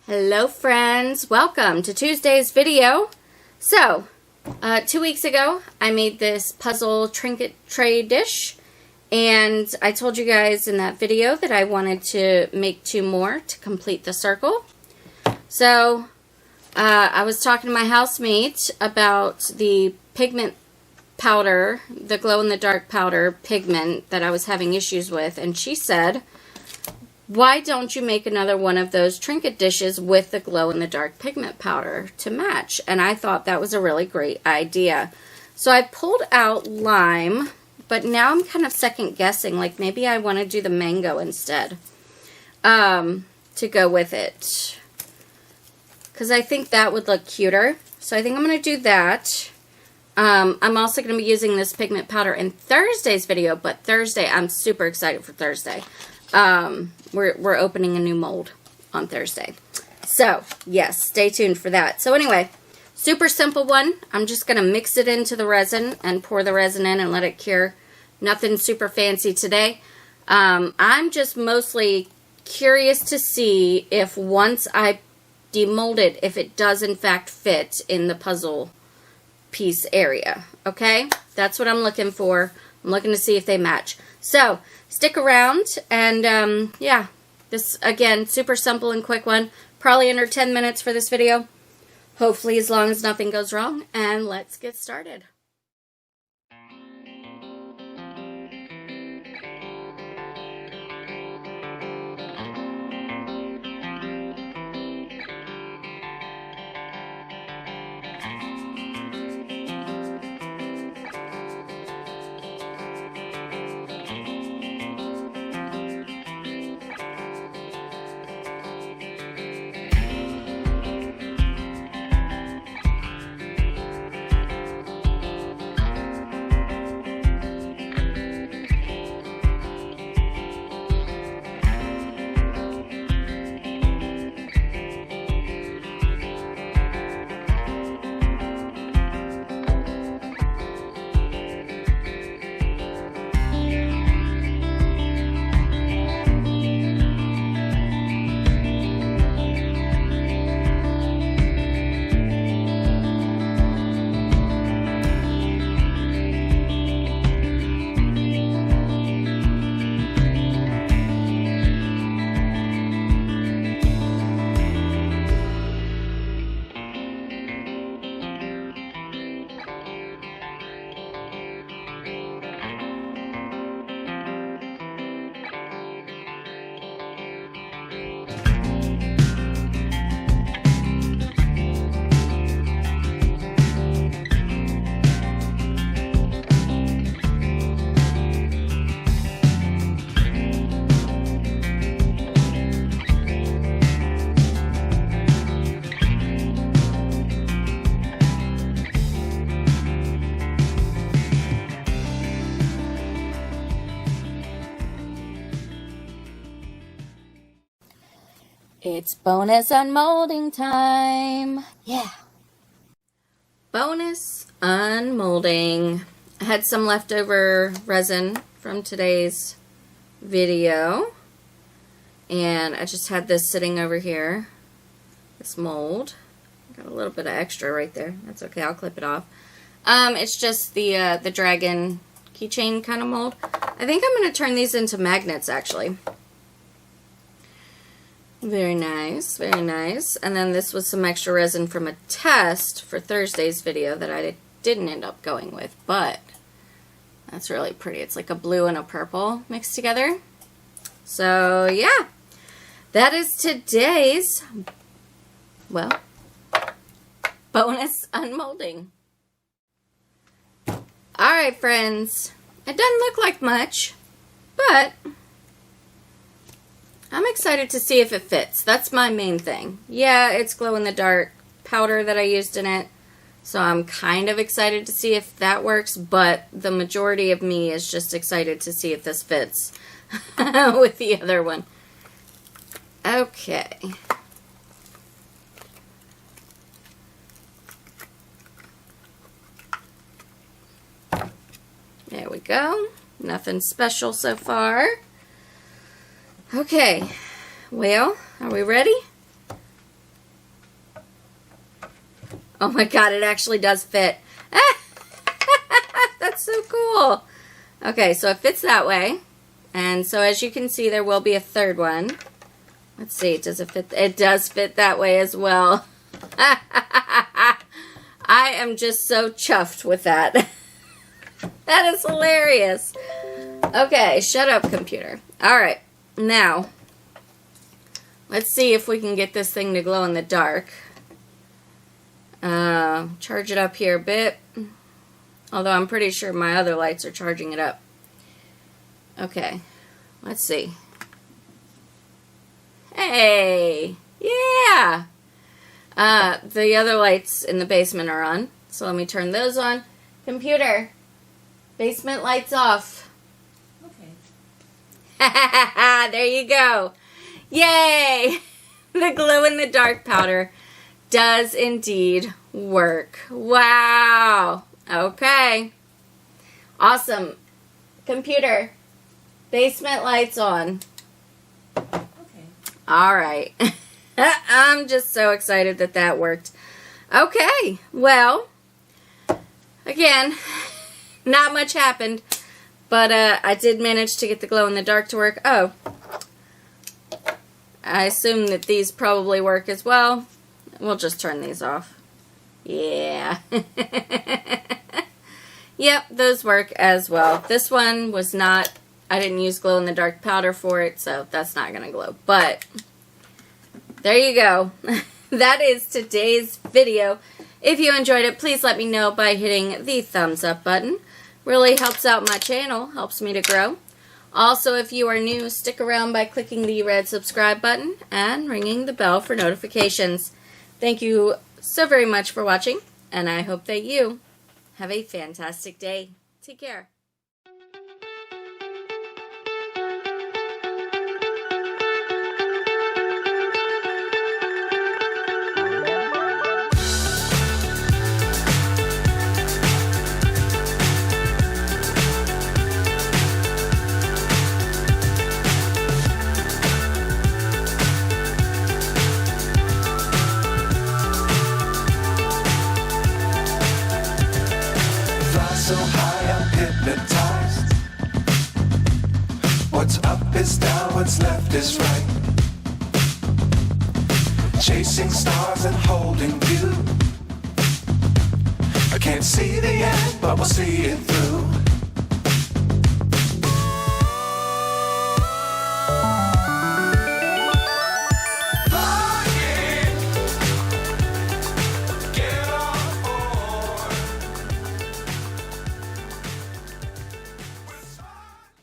Hello friends, welcome to Tuesday's video. So, 2 weeks ago I made this puzzle trinket tray dish, and I told you guys in that video that I wanted to make 2 more to complete the circle. So, I was talking to my housemate about the pigment powder, the glow-in-the-dark powder pigment that I was having issues with, and she said, why don't you make another one of those trinket dishes with the glow-in-the-dark pigment powder to match? And I thought that was a really great idea. So I pulled out lime, but now I'm kind of second guessing, like maybe I want to do the mango instead to go with it, because I think that would look cuter. So I think I'm going to do that. I'm also going to be using this pigment powder in Thursday's video, but Thursday, I'm super excited for Thursday. We're opening a new mold on Thursday. So, yes, stay tuned for that. So anyway, super simple one. I'm just going to mix it into the resin and pour the resin in and let it cure. Nothing super fancy today. I'm just mostly curious to see if once I demold it, if it does in fact fit in the puzzle piece area. Okay? That's what I'm looking for. I'm looking to see if they match. So, stick around, and yeah, this, again, super simple and quick one. Probably under 10 minutes for this video. Hopefully as long as nothing goes wrong, and let's get started. It's bonus unmolding time. Yeah. Bonus unmolding. I had some leftover resin from today's video, and I just had this sitting over here. This mold. Got a little bit of extra right there. That's okay. I'll clip it off. It's just the dragon keychain kind of mold. I think I'm going to turn these into magnets, actually. Very nice, very nice. And then this was some extra resin from a test for Thursday's video that I didn't end up going with, but that's really pretty. It's like a blue and a purple mixed together. So, yeah. That is today's, well, bonus unmolding. Alright, friends. It doesn't look like much, but I'm excited to see if it fits. That's my main thing. Yeah, it's glow-in-the-dark powder that I used in it, so I'm kind of excited to see if that works, but the majority of me is just excited to see if this fits with the other one. Okay. There we go. Nothing special so far. Okay, well, are we ready? Oh my god, it actually does fit. That's so cool. Okay, so it fits that way. And so as you can see, there will be a third one. Let's see, does it fit? It does fit that way as well. I am just so chuffed with that. That is hilarious. Okay, shut up, computer. Alright, now, let's see if we can get this thing to glow in the dark. Charge it up here a bit. Although I'm pretty sure my other lights are charging it up. Okay, let's see. Hey! Yeah! The other lights in the basement are on. So let me turn those on. Computer, basement lights off. Okay. There you go. Yay! The glow-in-the-dark powder does indeed work. Wow! Okay. Awesome. Computer, basement lights on. Okay. Alright. I'm just so excited that that worked. Okay. Well, again, not much happened. But I did manage to get the glow-in-the-dark to work. Oh. I assume that these probably work as well. We'll just turn these off. Yeah. Yep, those work as well. This one was not, I didn't use glow-in-the-dark powder for it, so that's not going to glow. But, there you go. That is today's video. If you enjoyed it, please let me know by hitting the thumbs up button. Really helps out my channel, helps me to grow. Also, if you are new, stick around by clicking the red subscribe button and ringing the bell for notifications. Thank you so very much for watching, and I hope that you have a fantastic day. Take care. So high, I'm hypnotized. What's up is down, what's left is right. Chasing stars and holding you. I can't see the end, but we'll see it through.